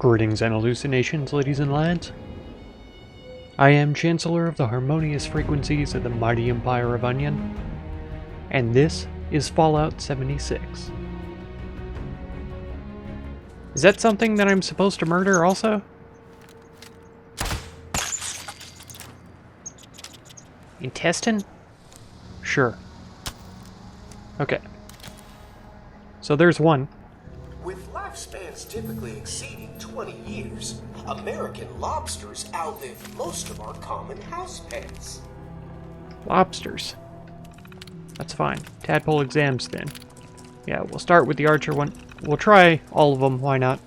Greetings and hallucinations, ladies and lads. I am Chancellor of the harmonious frequencies of the mighty Empire of Onion, and this is Fallout 76. Is that something that I'm supposed to murder also? Intestine? Sure. Okay. So there's one. With lifespans typically exceeding 20 years, American lobsters outlive most of our common house pets. Lobsters. That's fine. Tadpole exams then. Yeah, we'll start with the archer one. We'll try all of them, why not?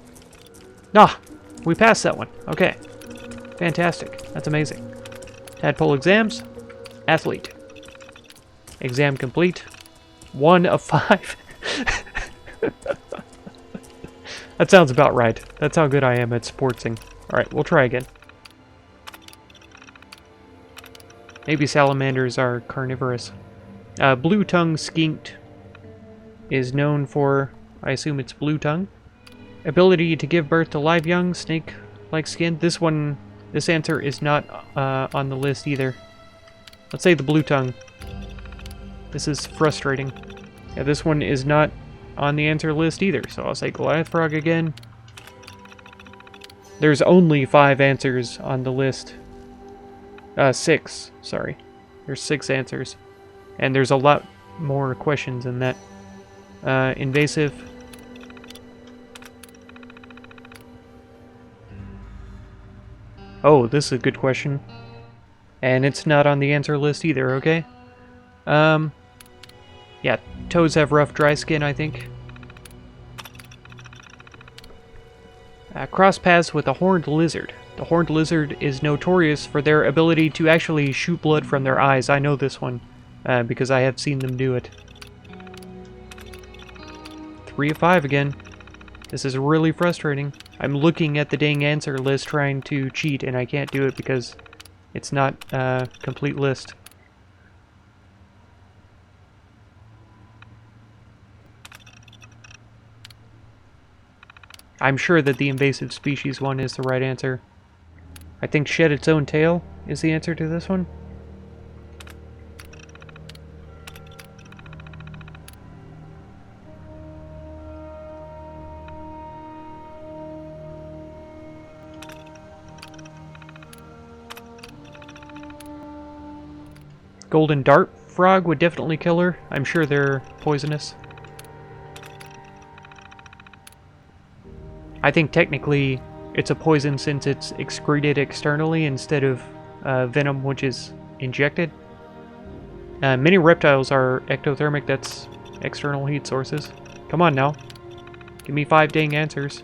Ah! We passed that one. Okay. Fantastic. That's amazing. Tadpole exams. Athlete. Exam complete. 1 of 5. That sounds about right. That's how good I am at sportsing. Alright, we'll try again. Maybe salamanders are carnivorous. Blue-tongue skink is known for, I assume it's blue tongue. Ability to give birth to live young, snake-like skin. This answer is not on the list either. Let's say the blue tongue. This is frustrating. Yeah, this one is not on the answer list either, so I'll say Goliath Frog again. There's only 5 answers on the list. 6, sorry. There's 6 answers. And there's a lot more questions than that. Invasive. Oh, this is a good question. And it's not on the answer list either, okay? Yeah, toads have rough, dry skin, I think. Cross paths with a horned lizard. The horned lizard is notorious for their ability to actually shoot blood from their eyes. I know this one, because I have seen them do it. 3 of 5 again. This is really frustrating. I'm looking at the dang answer list trying to cheat, and I can't do it because it's not a complete list. I'm sure that the invasive species one is the right answer. I think shed its own tail is the answer to this one. Golden dart frog would definitely kill her. I'm sure they're poisonous. I think technically it's a poison since it's excreted externally instead of venom, which is injected. Many reptiles are ectothermic, that's external heat sources. Come on now. Give me 5 dang answers.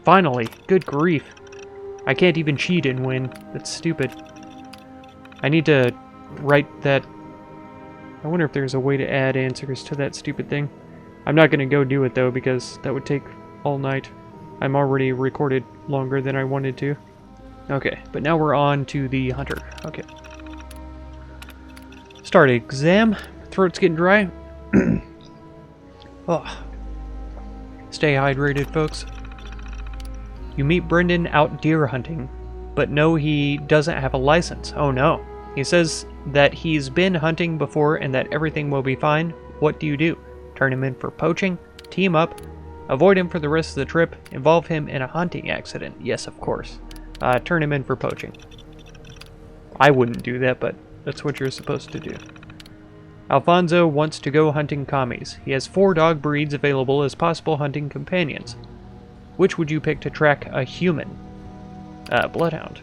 Finally! Good grief. I can't even cheat and win. That's stupid. I need to write that. I wonder if there's a way to add answers to that stupid thing. I'm not going to go do it though because that would take all night. I'm already recorded longer than I wanted to. Okay, but now we're on to the hunter. Okay. Start exam. Throat's getting dry. Oh. Stay hydrated, folks. You meet Brendan out deer hunting, but no, he doesn't have a license. Oh no. He says that he's been hunting before and that everything will be fine. What do you do? Turn him in for poaching? Team up? Avoid him for the rest of the trip. Involve him in a hunting accident. Yes, of course. Turn him in for poaching. I wouldn't do that, but that's what you're supposed to do. Alfonso wants to go hunting commies. He has 4 dog breeds available as possible hunting companions. Which would you pick to track a human? Bloodhound.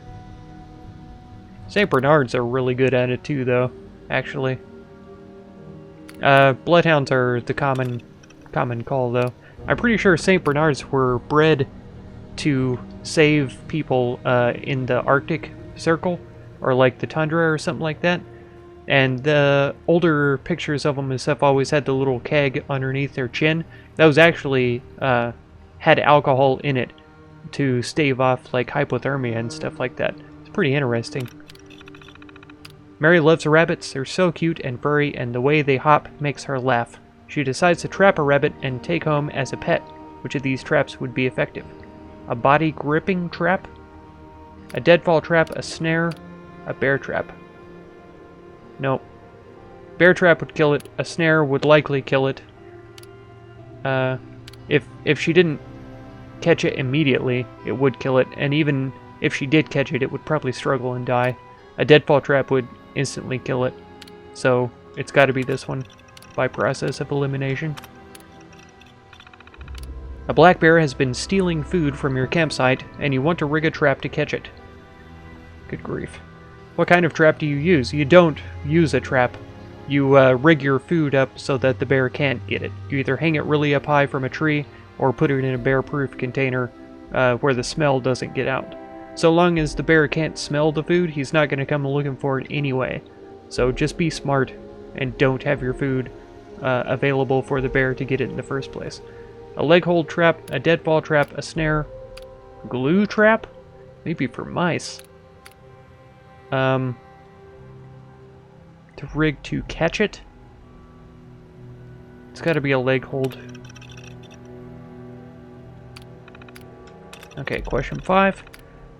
St. Bernards are really good at it too, though, actually. Bloodhounds are the common call, though. I'm pretty sure St. Bernards were bred to save people in the Arctic Circle, or like the tundra or something like that. And the older pictures of them and stuff always had the little keg underneath their chin. That was actually had alcohol in it to stave off like hypothermia and stuff like that. It's pretty interesting. Mary loves rabbits. They're so cute and furry, and the way they hop makes her laugh. She decides to trap a rabbit and take home as a pet. Which of these traps would be effective? a body gripping trap, a deadfall trap, a snare, a bear trap. Nope. Bear trap would kill it. A snare would likely kill it. If she didn't catch it immediately, it would kill it. And even if she did catch it, it would probably struggle and die. A deadfall trap would instantly kill it. So it's got to be this one by process of elimination. A black bear has been stealing food from your campsite, and you want to rig a trap to catch it. Good grief. What kind of trap do you use? You don't use a trap. You rig your food up so that the bear can't get it. You either hang it really up high from a tree, or put it in a bear-proof container where the smell doesn't get out. So long as the bear can't smell the food, he's not going to come looking for it anyway. So just be smart and don't have your food available for the bear to get it in the first place. A leg hold trap, a deadfall trap, a snare, glue trap? Maybe for mice. To rig to catch it? It's got to be a leg hold. Okay, question 5.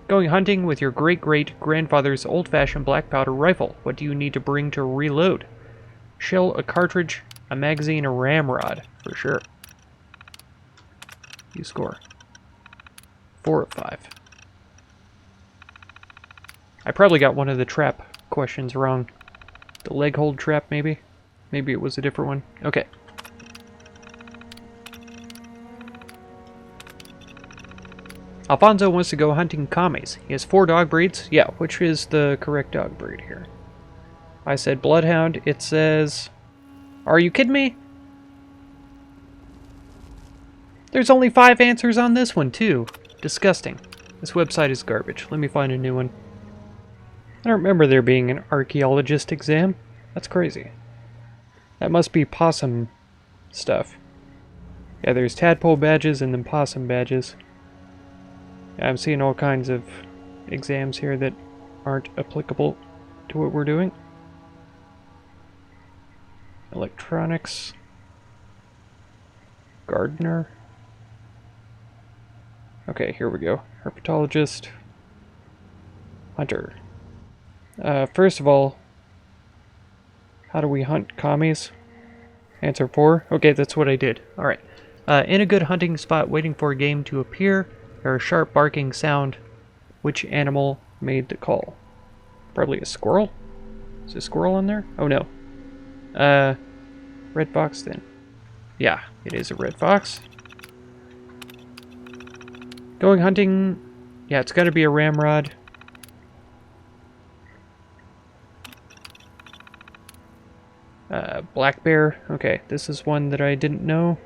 Going hunting with your great-great-grandfather's old-fashioned black powder rifle. What do you need to bring to reload? Shell, a cartridge, a magazine, a ramrod, for sure. You score 4 of 5. I probably got one of the trap questions wrong. The leg hold trap, maybe? Maybe it was a different one. Okay. Alfonso wants to go hunting commies. He has 4 dog breeds. Yeah, which is the correct dog breed here? I said bloodhound. It says... Are you kidding me? There's only 5 answers on this one, too. Disgusting. This website is garbage. Let me find a new one. I don't remember there being an archaeologist exam. That's crazy. That must be possum stuff. Yeah, there's tadpole badges and then possum badges. I'm seeing all kinds of exams here that aren't applicable to what we're doing. Electronics. Gardener. Okay, here we go. Herpetologist. Hunter. First of all, how do we hunt commies? Answer 4. Okay, that's what I did. Alright. In a good hunting spot waiting for a game to appear, or a sharp barking sound. Which animal made the call? Probably a squirrel? Is a squirrel in there? Oh no. Red fox then. Yeah, it is a red fox. Going hunting... Yeah, it's gotta be a ramrod. Black bear. Okay, this is one that I didn't know.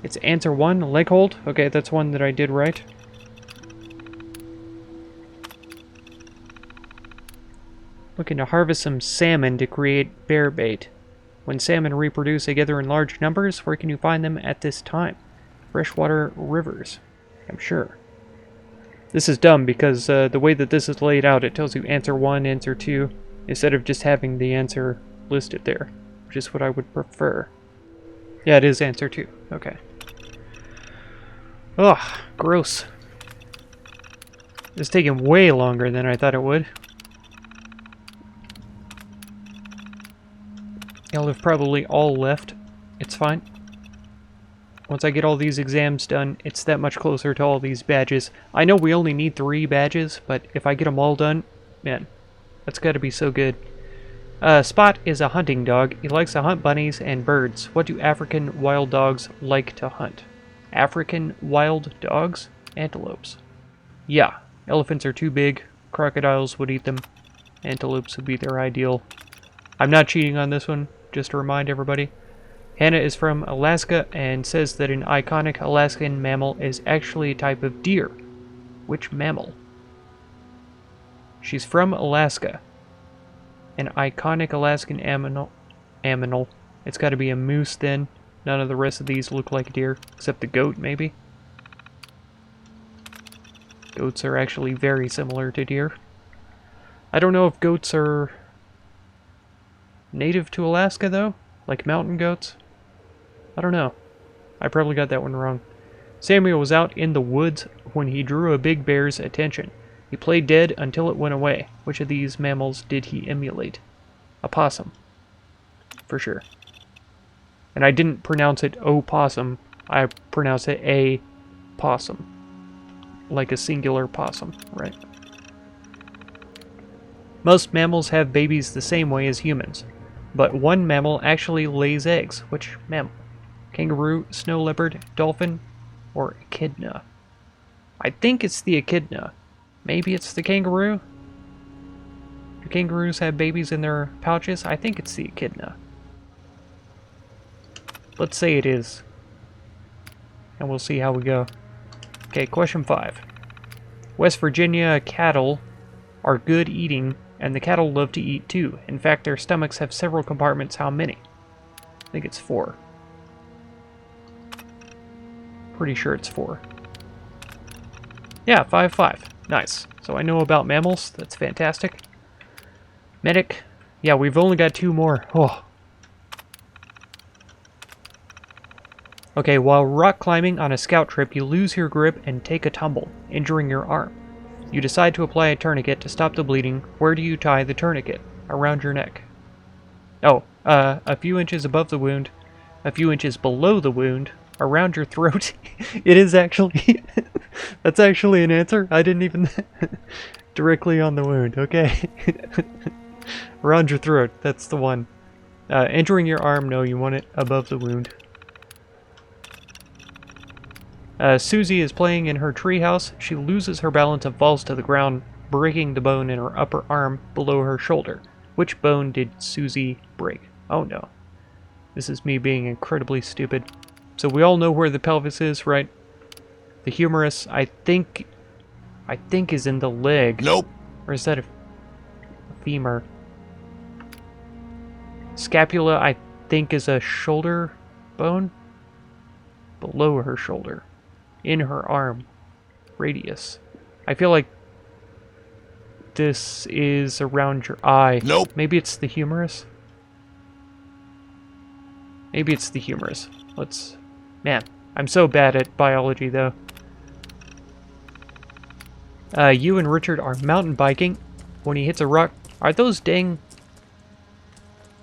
It's answer 1, leg hold. Okay, that's one that I did right. Looking to harvest some salmon to create bear bait. When salmon reproduce, they gather in large numbers. Where can you find them at this time? Freshwater rivers, I'm sure. This is dumb because the way that this is laid out, it tells you answer 1, answer 2, instead of just having the answer listed there, which is what I would prefer. Yeah, it is answer 2. Okay. Ugh, gross. It's taking way longer than I thought it would. Y'all have probably all left. It's fine. Once I get all these exams done, it's that much closer to all these badges. I know we only need 3 badges, but if I get them all done, man, that's gotta be so good. Spot is a hunting dog. He likes to hunt bunnies and birds. What do African wild dogs like to hunt? African wild dogs? Antelopes. Yeah, elephants are too big. Crocodiles would eat them. Antelopes would be their ideal. I'm not cheating on this one, just to remind everybody. Hannah is from Alaska and says that an iconic Alaskan mammal is actually a type of deer. Which mammal? She's from Alaska. An iconic Alaskan aminal. It's got to be a moose then. None of the rest of these look like deer, except the goat maybe. Goats are actually very similar to deer. I don't know if goats are native to Alaska though, like mountain goats. I don't know. I probably got that one wrong. Samuel was out in the woods when he drew a big bear's attention. He played dead until it went away. Which of these mammals did he emulate? A possum. For sure. And I didn't pronounce it opossum. I pronounced it a possum. Like a singular possum, right? Most mammals have babies the same way as humans. But one mammal actually lays eggs. Which mammal? Kangaroo, snow leopard, dolphin, or echidna? I think it's the echidna. Maybe it's the kangaroo? Do kangaroos have babies in their pouches? I think it's the echidna. Let's say it is. And we'll see how we go. Okay, question 5. West Virginia cattle are good eating, and the cattle love to eat too. In fact, their stomachs have several compartments. How many? I think it's 4. Pretty sure it's 4. Yeah, 5. Nice. So I know about mammals. That's fantastic. Medic. Yeah, we've only got 2 more. Oh. Okay, while rock climbing on a scout trip, you lose your grip and take a tumble, injuring your arm. You decide to apply a tourniquet to stop the bleeding. Where do you tie the tourniquet? Around your neck. Oh, a few inches above the wound, a few inches below the wound, around your throat. It is actually... That's actually an answer. I didn't even... Directly on the wound, okay. Around your throat, that's the one. Injuring your arm, no, you want it above the wound. Susie is playing in her treehouse. She loses her balance and falls to the ground, breaking the bone in her upper arm below her shoulder. Which bone did Susie break? Oh no. This is me being incredibly stupid. So we all know where the pelvis is, right? The humerus, I think is in the leg. Nope. Or is that a femur? Scapula, I think, is a shoulder bone. Below her shoulder. In her arm. Radius. I feel like this is around your eye. Nope. Maybe it's the humerus? Maybe it's the humerus. Let's... Man, I'm so bad at biology, though. You and Richard are mountain biking. When he hits a rock... Are those dang...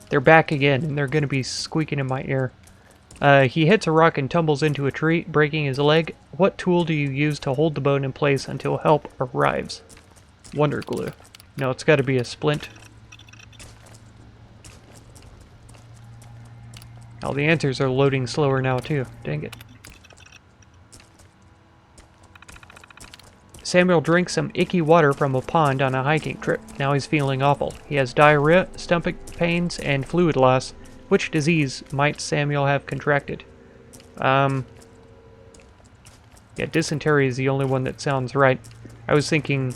They're back again, and they're going to be squeaking in my ear. He hits a rock and tumbles into a tree, breaking his leg. What tool do you use to hold the bone in place until help arrives? Wonder glue. No, it's got to be a splint. Oh, the answers are loading slower now, too. Dang it. Samuel drinks some icky water from a pond on a hiking trip. Now he's feeling awful. He has diarrhea, stomach pains, and fluid loss. Which disease might Samuel have contracted? Yeah, dysentery is the only one that sounds right. I was thinking...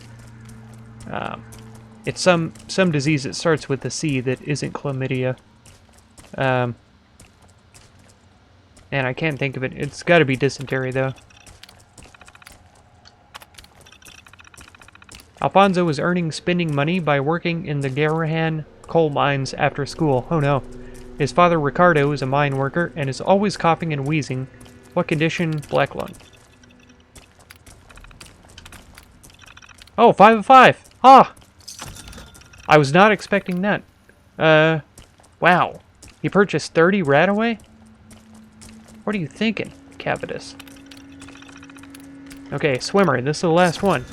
it's some disease that starts with a C that isn't chlamydia. And I can't think of it. It's got to be dysentery, though. Alfonso was spending money by working in the Darkhand coal mines after school. Oh no. His father, Ricardo, is a mine worker and is always coughing and wheezing. What condition? Black lung. Oh, 5 of 5! Ah! I was not expecting that. Wow. He purchased 30 Radaway? What are you thinking, Cavitus? Okay, swimmer. This is the last one.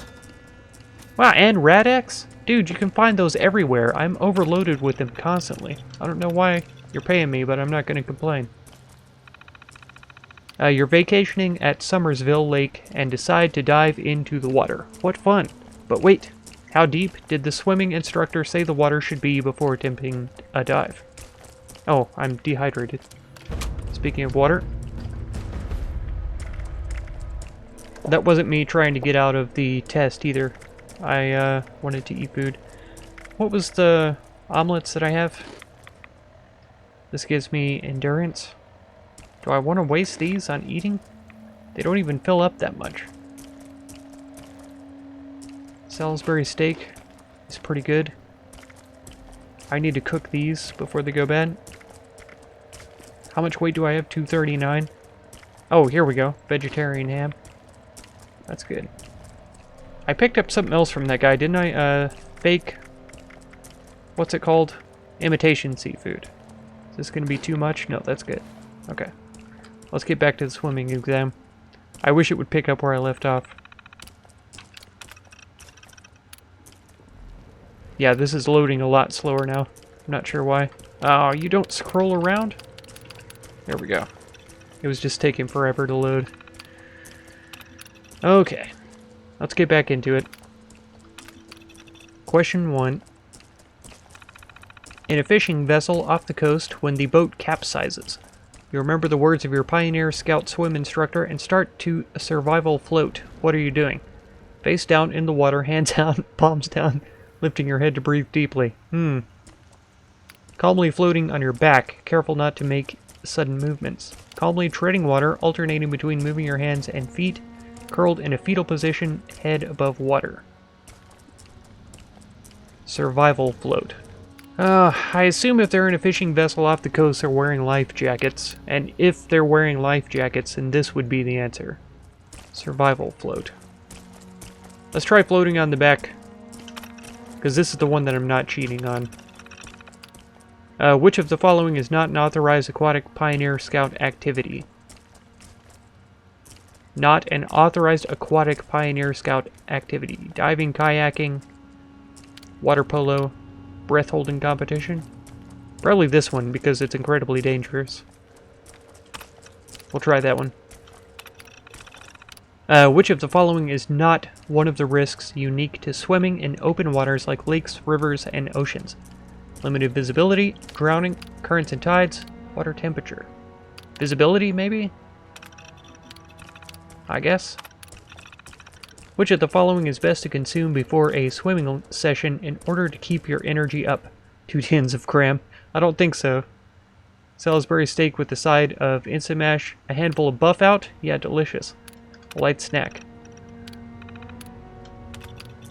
Wow, and Radex? Dude, you can find those everywhere. I'm overloaded with them constantly. I don't know why you're paying me, but I'm not going to complain. You're vacationing at Summersville Lake and decide to dive into the water. What fun! But wait, how deep did the swimming instructor say the water should be before attempting a dive? Oh, I'm dehydrated. Speaking of water... That wasn't me trying to get out of the test either. I wanted to eat food. What was the omelets that I have? This gives me endurance. Do I want to waste these on eating? They don't even fill up that much. Salisbury steak is pretty good. I need to cook these before they go bad. How much weight do I have? 239. Oh, here we go. Vegetarian ham. That's good. I picked up something else from that guy, didn't I? Fake... What's it called? Imitation seafood. Is this going to be too much? No, that's good. Okay. Let's get back to the swimming exam. I wish it would pick up where I left off. Yeah, this is loading a lot slower now. I'm not sure why. Oh, you don't scroll around? There we go. It was just taking forever to load. Okay. Let's get back into it. Question 1. In a fishing vessel off the coast, when the boat capsizes, you remember the words of your Pioneer Scout swim instructor and start to a survival float. What are you doing? Face down in the water, hands down, palms down, lifting your head to breathe deeply. Calmly floating on your back, careful not to make sudden movements. Calmly treading water, alternating between moving your hands and feet, curled in a fetal position, head above water. Survival float. I assume if they're in a fishing vessel off the coast, they're wearing life jackets. And if they're wearing life jackets, then this would be the answer. Survival float. Let's try floating on the back, because this is the one that I'm not cheating on. Which of the following is not an authorized aquatic Pioneer Scout activity? Not an authorized aquatic Pioneer Scout activity. Diving, kayaking, water polo, breath holding competition. Probably this one because it's incredibly dangerous. We'll try that one. Which of the following is not one of the risks unique to swimming in open waters like lakes, rivers, and oceans? Limited visibility, drowning, currents and tides, water temperature. Visibility, maybe? I guess. Which of the following is best to consume before a swimming session in order to keep your energy up? 2 tins of cram? I don't think so. Salisbury steak with a side of instant mash, a handful of buff out? Yeah, delicious. A light snack.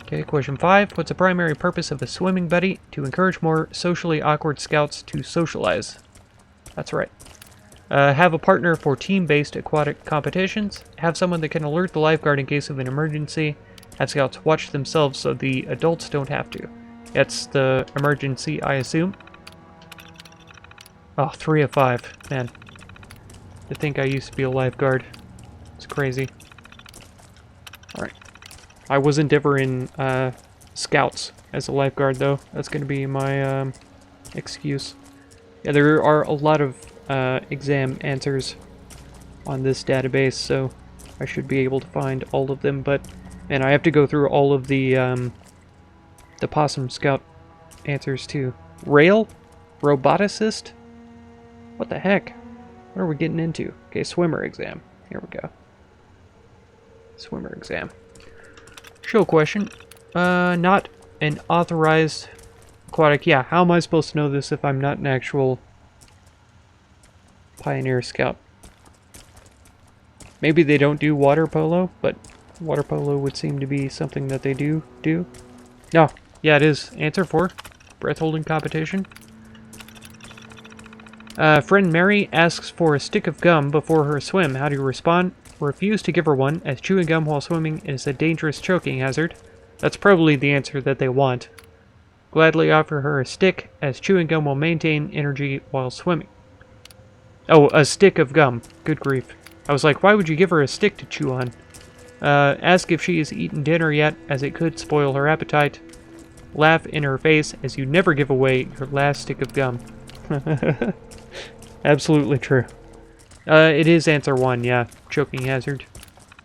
Okay, question 5. What's the primary purpose of a swimming buddy? To encourage more socially awkward scouts to socialize. That's right. Have a partner for team-based aquatic competitions. Have someone that can alert the lifeguard in case of an emergency. Have scouts watch themselves so the adults don't have to. That's the emergency, I assume. Oh, 3 of 5. Man. I think I used to be a lifeguard. It's crazy. Alright. I wasn't ever in scouts as a lifeguard, though. That's going to be my excuse. Yeah, there are a lot of exam answers on this database, so I should be able to find all of them, but man, I have to go through all of the Possum Scout answers too. Rail? Roboticist? What the heck? What are we getting into? Okay, swimmer exam. Here we go. Swimmer exam. Show question. Not an authorized aquatic. Yeah, how am I supposed to know this if I'm not an actual Pioneer Scout? Maybe they don't do water polo, but water polo would seem to be something that they do. No, yeah, it is. Answer 4. Breath holding competition. Friend Mary asks for a stick of gum before her swim. How do you respond? Refuse to give her one, as chewing gum while swimming is a dangerous choking hazard. That's probably the answer that they want. Gladly offer her a stick, as chewing gum will maintain energy while swimming. Oh, a stick of gum. Good grief. I was like, why would you give her a stick to chew on? Ask if she has eaten dinner yet, as it could spoil her appetite. Laugh in her face, as you never give away your last stick of gum. Absolutely true. It is answer 1, yeah. Choking hazard.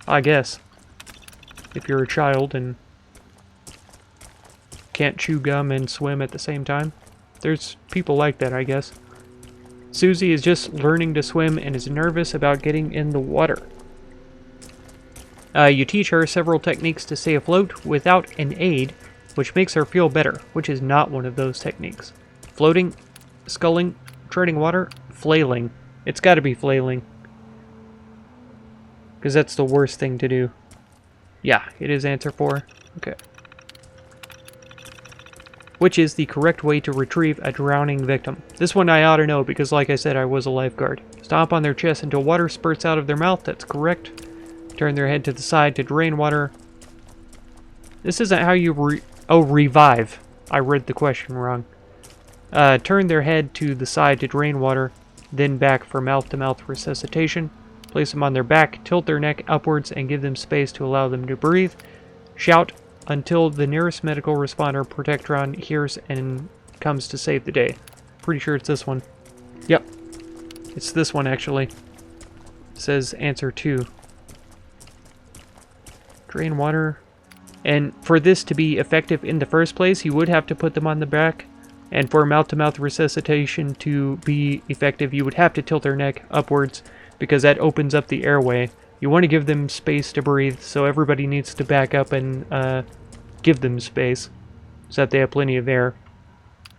I guess. If you're a child and can't chew gum and swim at the same time. There's people like that, I guess. Susie is just learning to swim and is nervous about getting in the water. You teach her several techniques to stay afloat without an aid, which makes her feel better, which is not one of those techniques. Floating, sculling, treading water, flailing. It's got to be flailing. Because that's the worst thing to do. Yeah, it is answer 4. Okay. Which is the correct way to retrieve a drowning victim? This one I ought to know because, like I said, I was a lifeguard. Stomp on their chest until water spurts out of their mouth. That's correct. Turn their head to the side to drain water. This isn't how you revive. I read the question wrong. Turn their head to the side to drain water, then back for mouth-to-mouth resuscitation. Place them on their back, tilt their neck upwards, and give them space to allow them to breathe. Shout until the nearest medical responder Protectron hears and comes to save the day. Pretty sure it's this one. Yep. It's this one, actually. It says answer 2. Drain water. And for this to be effective in the first place, you would have to put them on the back. And for mouth-to-mouth resuscitation to be effective, you would have to tilt their neck upwards because that opens up the airway. You want to give them space to breathe, so everybody needs to back up and give them space so that they have plenty of air.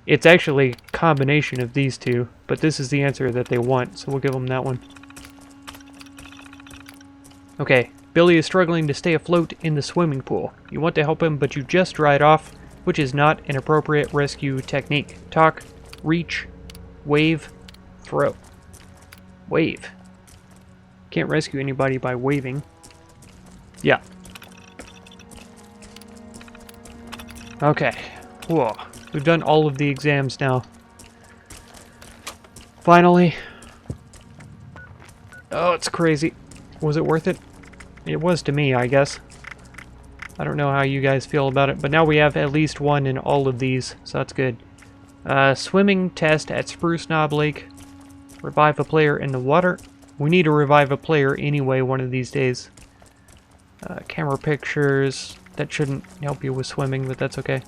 It's actually a combination of these two, but this is the answer that they want, so we'll give them that one. Okay, Billy is struggling to stay afloat in the swimming pool. You want to help him, but you just dried off, which is not an appropriate rescue technique. Talk, reach, wave, throw. Wave. Can't rescue anybody by waving. Yeah. Okay. Whoa. We've done all of the exams now. Finally. Oh, it's crazy. Was it worth it? It was to me, I guess. I don't know how you guys feel about it, but now we have at least one in all of these, so that's good. Swimming test at Spruce Knob Lake. Revive a player in the water. We need to revive a player anyway one of these days. Camera pictures. That shouldn't help you with swimming, but that's okay.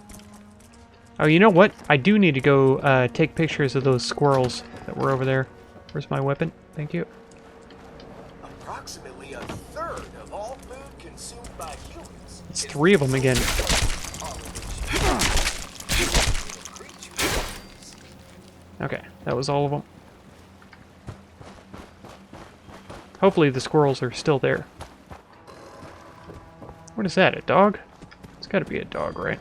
Oh, you know what? I do need to go take pictures of those squirrels that were over there. Where's my weapon? Thank you. Approximately a third of all food consumed by humans. It's 3 of them again. Okay, that was all of them. Hopefully the squirrels are still there. What is that, a dog? It's gotta be a dog, right?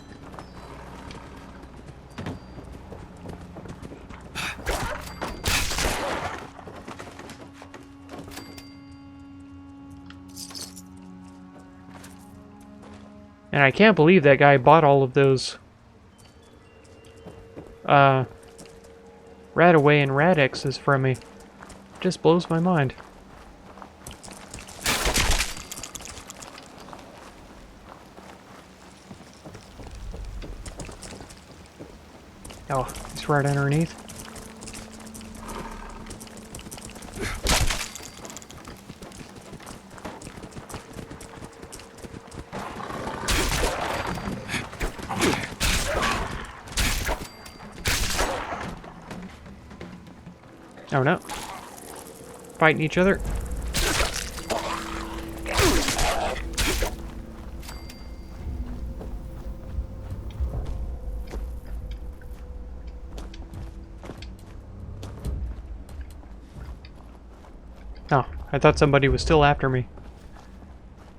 And I can't believe that guy bought all of those Radaway and Radexes from me. Just blows my mind. Oh, he's right underneath. Oh no. Fighting each other. Oh, I thought somebody was still after me.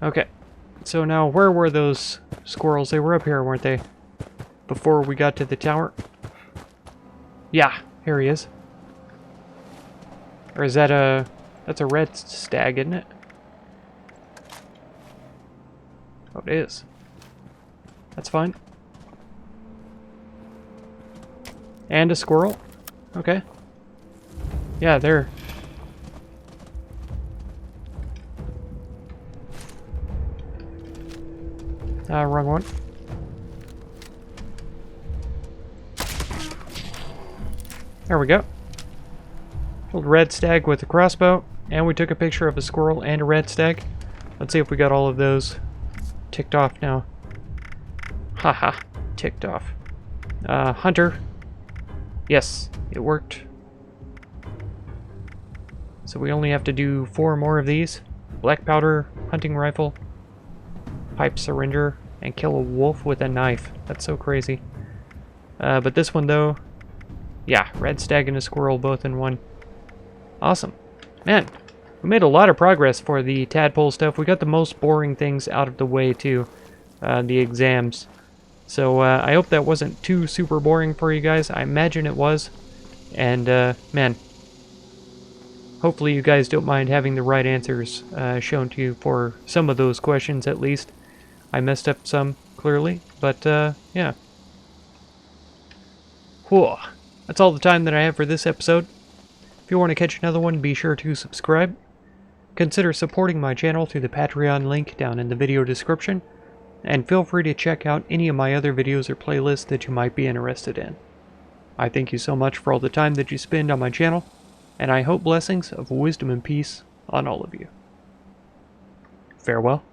Okay. So now, where were those squirrels? They were up here, weren't they? Before we got to the tower? Yeah, here he is. Or is that a... That's a red stag, isn't it? Oh, it is. That's fine. And a squirrel? Okay. Yeah, there. Wrong one. There we go. Killed a red stag with a crossbow, and we took a picture of a squirrel and a red stag. Let's see if we got all of those ticked off now. Haha, ticked off. Hunter. Yes, it worked. So we only have to do 4 more of these. Black powder, hunting rifle, pipe syringe, and kill a wolf with a knife. That's so crazy. But this one though, yeah, red stag and a squirrel both in one. Awesome. Man, we made a lot of progress for the tadpole stuff. We got the most boring things out of the way too. The exams. So I hope that wasn't too super boring for you guys. I imagine it was. And man, hopefully you guys don't mind having the right answers shown to you for some of those questions at least. I messed up some, clearly, but yeah. Whew. That's all the time that I have for this episode. If you want to catch another one, be sure to subscribe. Consider supporting my channel through the Patreon link down in the video description, and feel free to check out any of my other videos or playlists that you might be interested in. I thank you so much for all the time that you spend on my channel, and I hope blessings of wisdom and peace on all of you. Farewell.